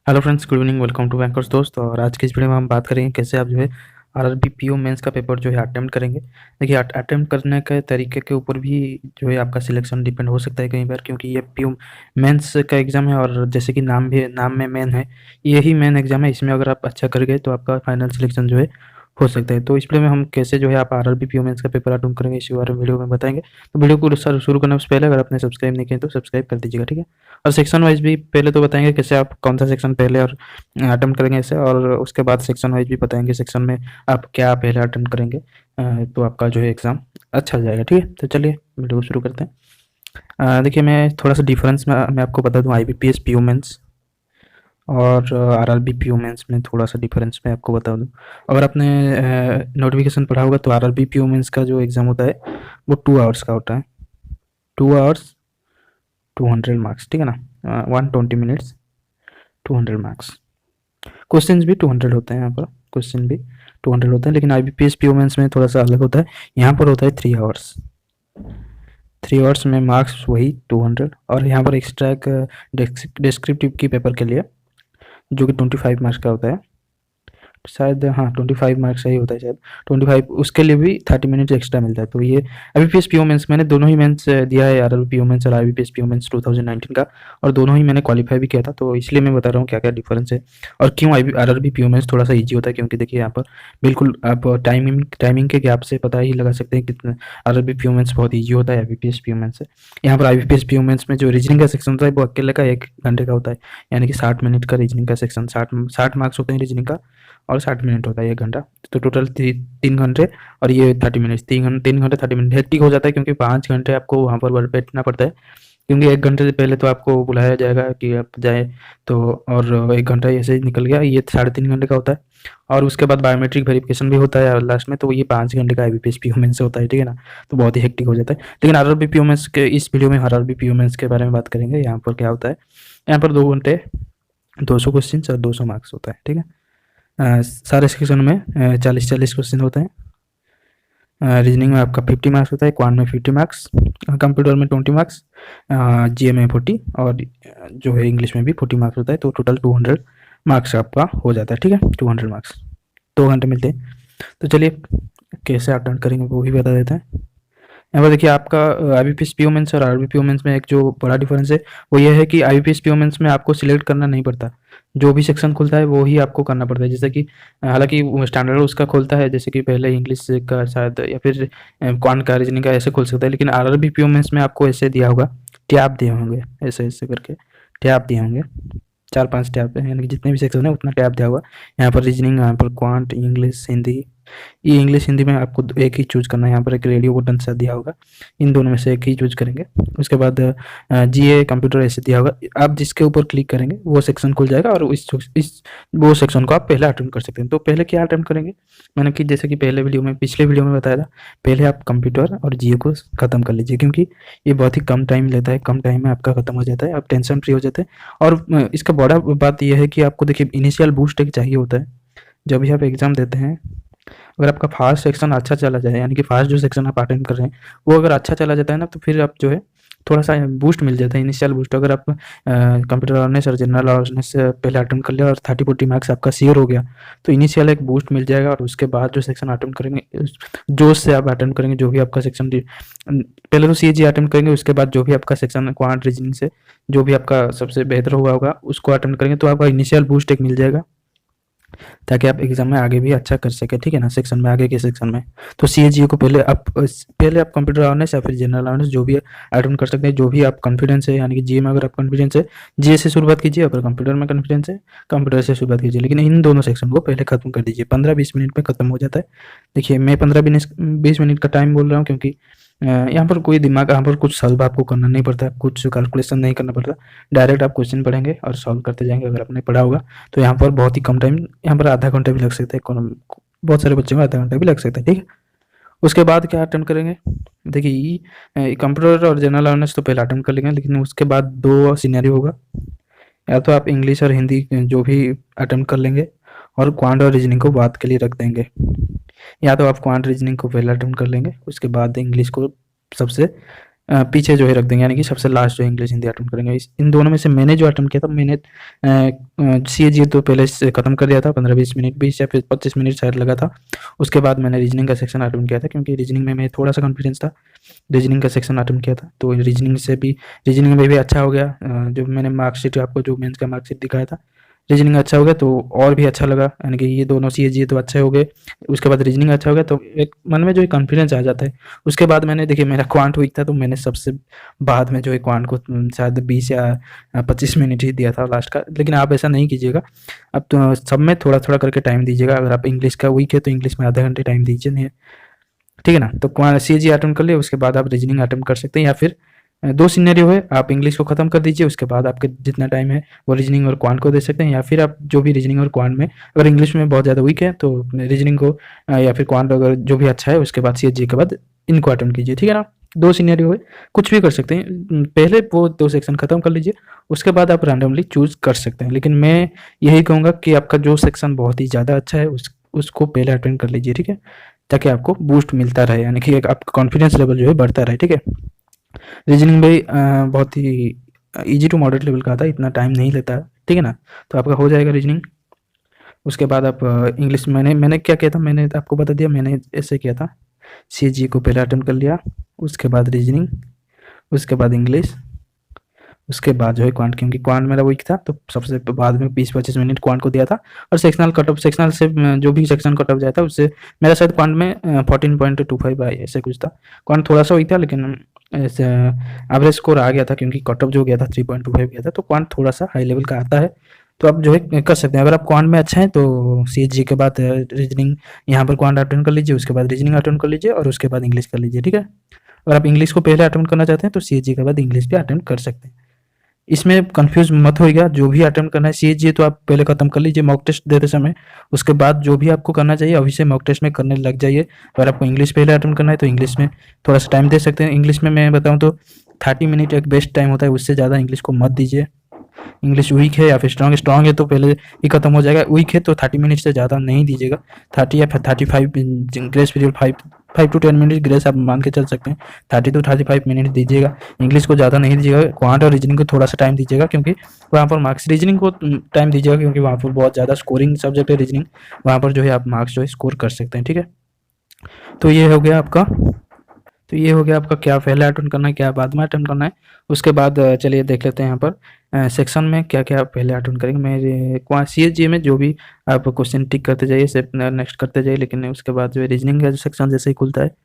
Hello friends, good evening. Welcome to bankers Dost. और आज की इस वीडियो में हम बात करेंगे कैसे आप जो है आरआरबी पीओ मेंस का पेपर जो है अटेम्प्ट करेंगे। देखिए, अटेम्प्ट करने के तरीके के ऊपर भी जो है आपका सिलेक्शन डिपेंड हो सकता है कई बार, क्योंकि ये पीओ मेंस का एग्ज़ाम है और जैसे कि नाम में मेन है, यही मेन एग्ज़ाम है। इसमें अगर आप अच्छा कर गए तो आपका फाइनल सिलेक्शन जो है हो सकता है। तो इस वीडियो में हम कैसे जो है आप आरआरबी पीओ मेंस का पेपर अटेम्प्ट करेंगे इसी बारे में वीडियो में बताएंगे। तो वीडियो को शुरू करने से पहले अगर आपने सब्सक्राइब नहीं किया तो सब्सक्राइब कर दीजिएगा, ठीक है। और सेक्शन वाइज भी पहले तो बताएंगे कैसे आप कौन सा सेक्शन पहले और अटेम्प्ट करेंगे ऐसे, और उसके बाद सेक्शन वाइज भी बताएंगे सेक्शन में आप क्या पहले अटेम्प्ट करेंगे। तो आपका जो है एग्ज़ाम अच्छा जाएगा, ठीक है। तो चलिए वीडियो को शुरू करते हैं। देखिए, मैं थोड़ा सा डिफरेंस में मैं आपको बता दूं आईबीपीएस पीओ मेंस और आरआरबी पीओ मेंस में थोड़ा सा डिफरेंस मैं आपको बता दूं। अगर आपने नोटिफिकेशन पढ़ा होगा तो आरआरबी पीओ मेंस का जो एग्ज़ाम होता है वो 2 आवर्स का होता है। 2 आवर्स 200 मार्क्स, ठीक है ना। 120 मिनट्स 200 मार्क्स। क्वेश्चंस भी 200 होते हैं यहाँ पर। क्वेश्चन भी 200 होते हैं, लेकिन आईबीपीएस पीओ मेंस में थोड़ा सा अलग होता है। यहाँ पर होता है 3 आवर्स। 3 आवर्स में मार्क्स वही 200, और यहाँ पर एक्स्ट्रा एक डिस्क्रिप्टिव की पेपर के लिए जो कि 25 मार्क्स का होता है शायद। हाँ, 25 मार्क्स सही होता है शायद। 25 उसके लिए भी 30 मिनट एक्स्ट्रा मिलता है। तो ये आईबीपीएस पीओ मेंस मैंने दोनों ही मेंस दिया है, आरआरबी पीओ मेंस और आईबीपीएस पीओ मेंस 2019 का, और दोनों ही मैंने क्वालिफाई भी किया था। तो इसलिए मैं बता रहा हूँ क्या क्या डिफरेंस है और क्यों आरआरबी पीओ मेंस थोड़ा सा ईजी होता है। क्योंकि देखिए, यहाँ पर बिल्कुल आप टाइमिंग के गैप से पता ही लगा सकते हैं कितना आरआरबी पीओ मेंस बहुत ईजी होता है आईबीपीएस पीओ मेंस से। यहाँ पर आईबीपीएस पीओ मेंस में जो रीजनिंग का सेक्शन होता है वो अकेले का 1 घंटे का होता है, यानी कि 60 मिनट का रीजनिंग का सेक्शन। 60 मार्क्स होते हैं रीजनिंग का, और 60 मिनट होता है 1 घंटा। तो टोटल 3 घंटे, और ये 30 मिनट। 3 घंटे 30 मिनट हेक्टिक हो जाता है क्योंकि 5 घंटे आपको वहाँ पर बैठना पड़ता है। क्योंकि 1 घंटे से पहले तो आपको बुलाया जाएगा कि आप जाए, तो और 1 घंटा ऐसे ही निकल गया। ये 3.5 घंटे का होता है, और उसके बाद बायोमेट्रिक वेरिफिकेशन भी होता है लास्ट में। तो ये 5 घंटे का आईबीपीएस पीओ मेंस होता है, ठीक है ना। तो बहुत ही हेक्टिक हो जाता है। लेकिन आरआरबी पीओ मेंस के इस वीडियो में आरआरबी पीओ मेंस के बारे में बात करेंगे। यहाँ पर क्या होता है, यहाँ पर 2 घंटे 200 क्वेश्चन और 200 मार्क्स होता है, ठीक है। सारे सेक्शन में 40-40 क्वेश्चन होते हैं। रीजनिंग में आपका 50 मार्क्स होता है, क्वांट में 50 मार्क्स, कंप्यूटर में 20 मार्क्स, जीए में 40, और जो है इंग्लिश में भी 40 मार्क्स होता है। तो टोटल 200 मार्क्स आपका हो जाता है, ठीक है। 200 मार्क्स 2 घंटे मिलते हैं। तो चलिए कैसे अटेंड करेंगे वो भी बता देते हैं। यहाँ पर देखिए, आपका आईबीपीएस पीओ मेंस और आरबी पीओ मेंस में एक जो बड़ा डिफरेंस है वो ये है कि आईबीपीएस पीओ मेंस में आपको सिलेक्ट करना नहीं पड़ता। जो भी सेक्शन खुलता है वो ही आपको करना पड़ता है। जैसे कि हालांकि स्टैंडर्ड उसका खुलता है, जैसे कि पहले इंग्लिश का शायद, या फिर क्वांट का, रीजनिंग का ऐसे खुल सकता है। लेकिन आरआरबी पीओ मेंस में आपको ऐसे दिया होगा, टैब दिए होंगे, ऐसे ऐसे करके टैब दिए होंगे। 4-5 टैब है, यानी कि जितने भी सेक्शन है उतना टैब दिया होगा। यहाँ पर रीजनिंग, यहाँ पर क्वांट, इंग्लिश, हिंदी। ये इंग्लिश हिंदी में आपको एक ही चूज करना है। यहाँ पर एक रेडियो बटन सा दिया होगा, इन दोनों में से एक ही चूज करेंगे। उसके बाद जीए, कंप्यूटर ऐसे दिया होगा। आप जिसके ऊपर क्लिक करेंगे वो सेक्शन खुल जाएगा, और इस वो सेक्शन को आप पहले अटेम्प्ट कर सकते हैं। तो पहले क्या अटेम्प्ट करेंगे, मैंने कि जैसे कि पिछले वीडियो में बताया था, पहले आप कंप्यूटर और जीए को खत्म कर लीजिए, क्योंकि ये बहुत ही कम टाइम लेता है। कम टाइम में आपका खत्म हो जाता है, आप टेंशन फ्री हो जाते हैं। और इसका बड़ा बात यह है कि आपको देखिए इनिशियल बूस्ट एक चाहिए होता है जब भी आप एग्जाम देते हैं। अगर आपका फास्ट सेक्शन अच्छा चला जाए, यानी कि फास्ट जो सेक्शन आप अटेंड कर रहे हैं वो अगर अच्छा चला जाता है ना, तो फिर आप जो है थोड़ा सा बूस्ट मिल जाता है, इनिशियल बूस्ट। अगर आप कंप्यूटर अवेयरनेस और जनरल अवेयरनेस से पहले अटेंड कर लिया और 30-40 मार्क्स आपका श्योर हो गया, तो इनिशियल एक बूस्ट मिल जाएगा। और उसके बाद जो सेक्शन अटेंड करेंगे, जोश से आप अटेंड करेंगे जो भी आपका सेक्शन। पहले तो सीजी अटेंड करेंगे, उसके बाद जो भी आपका सेक्शन क्वांट रीजनिंग से जो भी आपका सबसे बेहतर हुआ होगा उसको अटेंड करेंगे, तो आपका इनिशियल बूस्ट एक मिल जाएगा, ताकि आप एग्जाम में आगे भी अच्छा कर सके, ठीक है ना। सेक्शन में, आगे के सेक्शन में। तो सीएजीए को पहले आप कंप्यूटर अवेयरनेस या फिर जनरल अवेयरनेस जो भी अटेंड कर सकते हैं, जो भी आप कॉन्फिडेंस है। यानी कि जीए में अगर आप कॉन्फिडेंस है, जीए से शुरुआत कीजिए। अगर कंप्यूटर में कॉन्फिडेंस है, कंप्यूटर से शुरुआत कीजिए। लेकिन इन दोनों सेक्शन को पहले खत्म कर दीजिए, 15-20 मिनट में खत्म हो जाता है। देखिए, मैं 15-20 मिनट का टाइम बोल रहा हूँ क्योंकि यहाँ पर कोई दिमाग, यहाँ पर कुछ सॉल्व आपको करना नहीं पड़ता, कुछ कैलकुलेशन नहीं करना पड़ता। डायरेक्ट आप क्वेश्चन पढ़ेंगे और सॉल्व करते जाएंगे अगर आपने पढ़ा होगा। तो यहाँ पर बहुत ही कम टाइम, यहाँ पर आधा घंटा भी लग सकता है, बहुत सारे बच्चों को आधा घंटा भी लग सकता है, ठीक है। उसके बाद क्या अटेम्प्ट करेंगे, देखिए कंप्यूटर और जनरल अवेयरनेस तो पहले अटेम्प्ट कर लेंगे, लेकिन उसके बाद 2 सिनेरियो होगा। या तो आप इंग्लिश और हिंदी जो भी अटेम्प्ट कर लेंगे, और क्वांट और रीजनिंग को बाद के लिए रख देंगे। या तो आप क्वांट रीजनिंग को पहले अटेम्प्ट कर लेंगे, उसके बाद इंग्लिश को सबसे पीछे जो है रख देंगे, यानी कि सबसे लास्ट जो इंग्लिश हिंदी अटेम्प्ट करेंगे। इन दोनों में से मैंने जो अटेम्प्ट किया था, मैंने सीएजी तो पहले से ख़त्म कर दिया था, 15-20 मिनट 20 या फिर 25 मिनट शायद लगा था। उसके बाद मैंने रीजनिंग का सेक्शन अटेम्प्ट किया था, क्योंकि रीजनिंग में मैं थोड़ा सा कॉन्फिडेंस था। रीजनिंग का सेक्शन अटेम्प्ट किया था, तो रीजनिंग में भी अच्छा हो गया। जो मैंने मार्कशीट आपको जो मेंस का मार्कशीट दिखाया था, रीजनिंग अच्छा हो गया तो और भी अच्छा लगा, यानी कि ये दोनों सीएजी तो अच्छे हो गए। उसके बाद रीजनिंग अच्छा हो गया तो एक मन में जो है कॉन्फिडेंस आ जाता है। उसके बाद मैंने देखिए मेरा क्वांट वीक था, तो मैंने सबसे बाद में जो है क्वांट को शायद 20 या 25 मिनट ही दिया था लास्ट का। लेकिन आप ऐसा नहीं कीजिएगा, अब तो सब में थोड़ा थोड़ा करके टाइम दीजिएगा। अगर आप इंग्लिश का वीक है तो इंग्लिश में आधा घंटे टाइम दीजिए, नहीं, ठीक है ना। तो सीएजी अटेम्प्ट कर लिए, उसके बाद आप रीजनिंग अटेम्प्ट कर सकते हैं, या फिर दो सिनेरियो है, आप इंग्लिश को खत्म कर दीजिए, उसके बाद आपके जितना टाइम है वो रीजनिंग और क्वांट को दे सकते हैं। या फिर आप जो भी रीजनिंग और क्वांट में अगर इंग्लिश में बहुत ज़्यादा वीक है तो रीजनिंग को या फिर क्वांट अगर जो भी अच्छा है उसके बाद सीएजी के बाद इनको अटेम्प्ट कीजिए, ठीक है ना। दो सिनेरियो है, कुछ भी कर सकते हैं। पहले वो दो सेक्शन खत्म कर लीजिए, उसके बाद आप रैंडमली चूज कर सकते हैं। लेकिन मैं यही कहूँगा कि आपका जो सेक्शन बहुत ही ज़्यादा अच्छा है उसको पहले अटेंड कर लीजिए, ठीक है, ताकि आपको बूस्ट मिलता रहे, यानी कि एक आपका कॉन्फिडेंस लेवल जो है बढ़ता रहे, ठीक है। रीजनिंग भी बहुत ही इजी टू मॉडरेट लेवल का आता है, इतना टाइम नहीं लेता है, ठीक है ना। तो आपका हो जाएगा रीजनिंग। उसके बाद आप इंग्लिश मैंने क्या किया था, मैंने तो आपको बता दिया, मैंने ऐसे किया था। सीजी को पहले अटेम्प्ट कर लिया, उसके बाद रीजनिंग, उसके बाद इंग्लिश, उसके बाद जो है क्वांट, क्योंकि क्वांट मेरा वीक था तो सबसे बाद में 20-25 मिनट क्वांट को दिया था। और सेक्शनल कटअप, सेक्शनल से जो भी सेक्शन कटअप जाता है उससे मेरा शायद क्वांट में 14.25 आई ऐसे कुछ था। क्वांट थोड़ा सा वीक था, लेकिन ऐसे एवरेज स्कोर आ गया था, क्योंकि कटअप जो गया था 3.25 गया था, तो क्वांट थोड़ा सा हाई लेवल का आता है। तो आप जो है कर सकते हैं। अगर आप क्वांट में अच्छे हैं तो सीएचजी के बाद रीजनिंग, यहाँ पर क्वांट अटेंड कर लीजिए, उसके बाद रीजनिंग अटेंड कर लीजिए, और उसके बाद इंग्लिश कर लीजिए, ठीक है। अगर आप इंग्लिश को पहले अटेम्प्ट करना चाहते हैं तो सीएचजी के बाद इंग्लिश भी अटेम्प्ट कर सकते हैं। इसमें कंफ्यूज मत होइएगा, जो भी अटेम्प्ट करना है सीएचजी तो आप पहले खत्म कर लीजिए मॉक टेस्ट देते समय। उसके बाद जो भी आपको करना चाहिए अभी से मॉक टेस्ट में करने लग जाइए। अगर आपको इंग्लिश पहले अटेम्प्ट करना है तो इंग्लिश में थोड़ा सा टाइम दे सकते हैं। इंग्लिश में मैं बताऊँ तो 30 मिनट एक बेस्ट टाइम होता है, उससे ज़्यादा इंग्लिश को मत दीजिए। इंग्लिश वीक है या फिर स्ट्रांग है तो पहले ही खत्म हो जाएगा। वीक है तो 30 मिनट से ज़्यादा नहीं दीजिएगा, 30 या फिर 35 grace period, 5 to 10 minute grace आप मान के चल सकते हैं। 30 to 35 मिनट दीजिएगा, इंग्लिश को ज़्यादा नहीं दीजिएगा। क्वांट और रीजनिंग को थोड़ा सा टाइम दीजिएगा, क्योंकि वहाँ पर मार्क्स, रीजनिंग को टाइम दीजिएगा क्योंकि वहाँ पर बहुत ज़्यादा स्कोरिंग सब्जेक्ट है रीजनिंग, वहाँ पर जो है आप मार्क्स जो है स्कोर कर सकते हैं, ठीक है। तो ये हो गया आपका, तो ये हो गया आपका क्या पहले अटेम्प्ट करना है क्या बाद में अटेम्प्ट करना है। उसके बाद चलिए देख लेते हैं यहाँ पर सेक्शन में क्या क्या पहले अटेम्प्ट करेंगे। मेरे सीएचजी में जो भी आप क्वेश्चन टिक करते जाइए, से नेक्स्ट करते जाइए, लेकिन उसके बाद जो रीजनिंग का जो सेक्शन जैसे ही खुलता है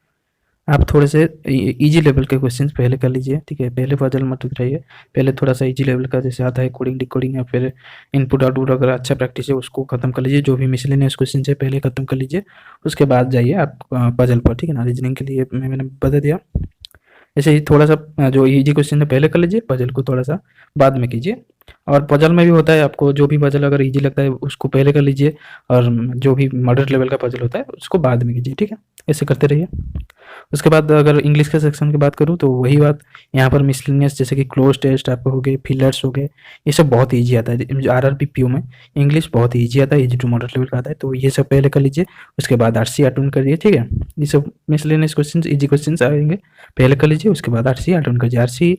आप थोड़े से इजी लेवल के क्वेश्चंस पहले कर लीजिए, ठीक है। पहले पजल मत उतराइए, पहले थोड़ा सा इजी लेवल का जैसे आता है कोडिंग डिकोडिंग या फिर इनपुट आउटपुट, अगर अच्छा प्रैक्टिस है उसको खत्म कर लीजिए। जो भी मिसलेनियस क्वेश्चन है पहले खत्म कर लीजिए, उसके बाद जाइए आप पजल पर, ठीक है ना। रीजनिंग के लिए मैंने बता दिया। ऐसे ही थोड़ा सा जो इजी क्वेश्चन है पहले कर लीजिए, पजल को थोड़ा सा बाद में कीजिए। और पजल में भी होता है, आपको जो भी पजल अगर इजी लगता है उसको पहले कर लीजिए, और जो भी मॉडरेट लेवल का पजल होता है उसको बाद में कीजिए, ठीक है। ऐसे करते रहिए। उसके बाद अगर इंग्लिश के सेक्शन की बात करूँ तो वही बात, यहाँ पर मिसलेनियस जैसे कि क्लोज टेस्ट आपको हो गए, फिलर्स हो गए, ये सब बहुत ईजी आता है। आरआरबी पीओ में इंग्लिश बहुत ईजी आता है, ईजी टू मॉडरेट लेवल का आता है, तो ये सब पहले कर लीजिए। उसके बाद आरसी अटेम्प्ट करिए, ठीक है। ये सब मिसलेनियस क्वेश्चन, ईजी क्वेश्चन आएंगे, पहले कर लीजिए, उसके बाद आरसी अटेम्प्ट करिए। आरसी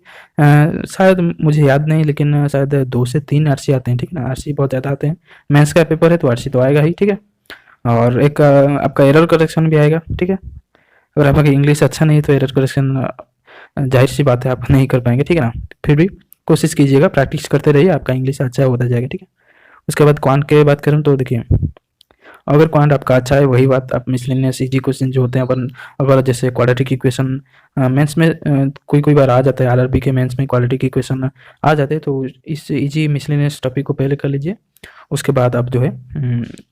शायद मुझे याद नहीं, लेकिन शायद 2 से 3 आरसी आते हैं, ठीक है ना। आरसी बहुत ज़्यादा आते हैं, मेंस का पेपर है तो आरसी तो आएगा ही, ठीक है। और एक आपका एरर करेक्शन भी आएगा, ठीक है। अगर आपका इंग्लिश अच्छा नहीं है तो एरर करेक्शन जाहिर सी बात है आप नहीं कर पाएंगे, ठीक है ना। फिर भी कोशिश कीजिएगा, प्रैक्टिस करते रहिए, आपका इंग्लिश अच्छा होता जाएगा, ठीक है। उसके बाद क्वांट की बात करूँ तो देखिए, अगर क्वांट आपका अच्छा है वही बात, आप मिसलेनियस इजी क्वेश्चन जो होते हैं अपन, अगर जैसे क्वाड्रेटिक इक्वेशन मेंस में कोई कोई बार आ जाता है, आरआरबी के मेंस में क्वाड्रेटिक इक्वेशन आ जाते हैं, तो इस इजी मिसलेनियस टॉपिक को पहले कर लीजिए। उसके बाद आप जो है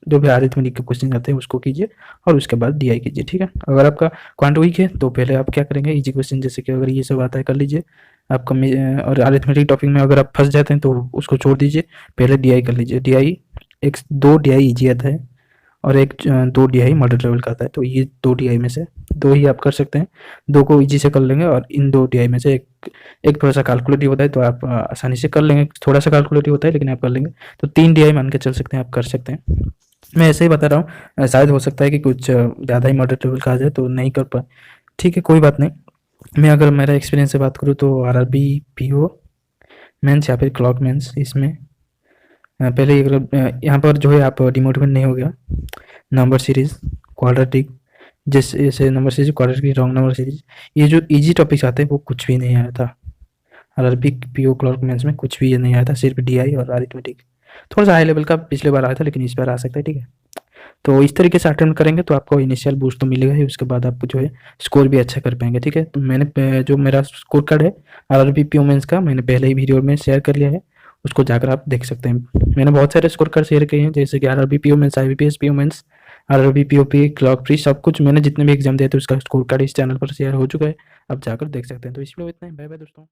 जो भी अरिथमेटिक के क्वेश्चन आते हैं उसको कीजिए, और उसके बाद डीआई कीजिए, ठीक है। अगर आपका क्वांट वीक है तो पहले आप क्या करेंगे, इजी क्वेश्चन जैसे कि अगर ये सब आता है कर लीजिए आपका। और अरिथमेटिक टॉपिक में अगर आप फंस जाते हैं तो उसको छोड़ दीजिए, पहले डीआई कर लीजिए। डीआई एक 2 डीआई इजी आता है, और एक 2 डीआई मॉडरेट लेवल का आता है, तो ये 2 डीआई में से 2 ही आप कर सकते हैं। 2 को इजी से कर लेंगे, और इन 2 डीआई में से एक एक थोड़ा सा कैलकुलेटिव होता है तो आप आसानी से कर लेंगे। थोड़ा सा कैलकुलेटिव होता है लेकिन आप कर लेंगे, तो 3 डीआई मान के चल सकते हैं, आप कर सकते हैं। मैं ऐसे ही बता रहा हूँ, शायद हो सकता है कि कुछ ज़्यादा ही मॉडरेट लेवल का आ जाए तो नहीं कर पाए, ठीक है, कोई बात नहीं। मैं अगर मेरा एक्सपीरियंस से बात करूँ तो आरआरबी, पीओ मेंस या फिर क्लॉक मेंस इसमें पहले अगर यहाँ पर जो है आप डिमोटिवेट नहीं हो गया। नंबर सीरीज, क्वाड्रेटिक, जैसे number series, quadratic, wrong number series, ये जो इजी टॉपिक्स आते हैं वो कुछ भी नहीं आया था। आरआरबी, पीओ, क्लर्क मेंस में कुछ भी ये नहीं आया था, सिर्फ डीआई और अरिथमेटिक। थोड़ा सा हाई लेवल का पिछले बार आया था, लेकिन इस बार आ सकता है, ठीक है। तो इस तरीके से अटेम्प्ट करेंगे तो आपको इनिशियल बूस्ट तो मिलेगा ही, उसके बाद आप जो है स्कोर भी अच्छा कर पाएंगे, ठीक है। तो मैंने जो मेरा स्कोर कार्ड है आरआरबी, पीओ मेंस का, मैंने पहले ही वीडियो में शेयर कर लिया है, उसको जाकर आप देख सकते हैं। मैंने बहुत सारे स्कोर कार्ड शेयर किए हैं, जैसे कि RRB, PO mains, IBPS, PO mains, RRB, पीओपी, क्लॉक फ्री, सब कुछ मैंने जितने भी एग्जाम दिए थे उसका स्कोर कार्ड इस चैनल पर शेयर हो चुका है, आप जाकर देख सकते हैं। तो इस वीडियो में इतना ही, बाय बाय दोस्तों।